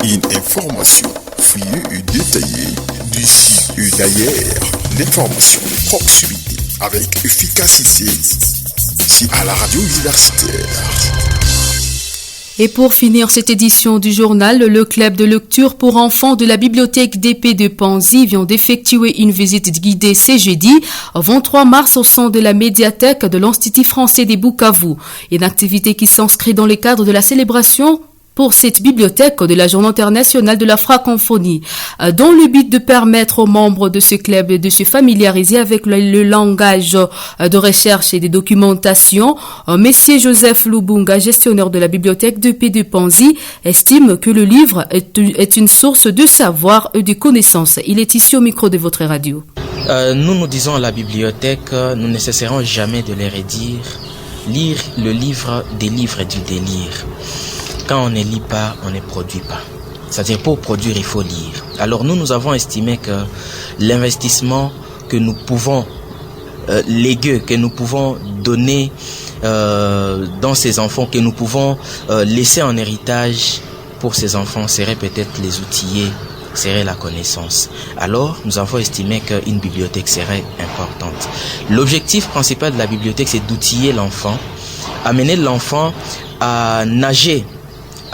Une information fouillée et détaillée d'ici et d'ailleurs. L'information de proximité avec efficacité. C'est à la radio universitaire. Et pour finir cette édition du journal, le club de lecture pour enfants de la bibliothèque d'épée de Panzi vient d'effectuer une visite guidée ce jeudi, 23 mars, au sein de la médiathèque de l'Institut français des Bukavu. Une activité qui s'inscrit dans le cadre de la célébration pour cette bibliothèque de la Journée internationale de la francophonie, dans le but de permettre aux membres de ce club de se familiariser avec le langage de recherche et de documentation. Monsieur Joseph Lubunga, gestionnaire de la bibliothèque de P de Panzi, estime que le livre est une source de savoir et de connaissances. Il est ici au micro de votre radio. Nous disons à la bibliothèque, nous ne cesserons jamais de les redire, lire le livre des livres du délire. Quand on ne lit pas, on ne produit pas. C'est-à-dire, pour produire, il faut lire. Alors nous avons estimé que l'investissement que nous pouvons léguer, que nous pouvons donner dans ces enfants, que nous pouvons laisser en héritage pour ces enfants, serait peut-être les outiller, serait la connaissance. Alors, nous avons estimé qu'une bibliothèque serait importante. L'objectif principal de la bibliothèque, c'est d'outiller l'enfant, amener l'enfant à nager,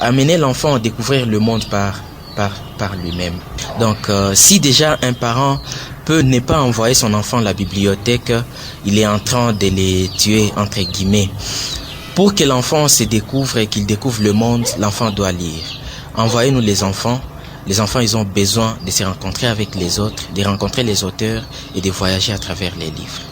amener l'enfant à découvrir le monde par lui-même. Donc, si déjà un parent peut ne pas envoyer son enfant à la bibliothèque, il est en train de les tuer, entre guillemets. Pour que l'enfant se découvre et qu'il découvre le monde, l'enfant doit lire. Envoyez-nous les enfants. Les enfants, ils ont besoin de se rencontrer avec les autres, de rencontrer les auteurs et de voyager à travers les livres.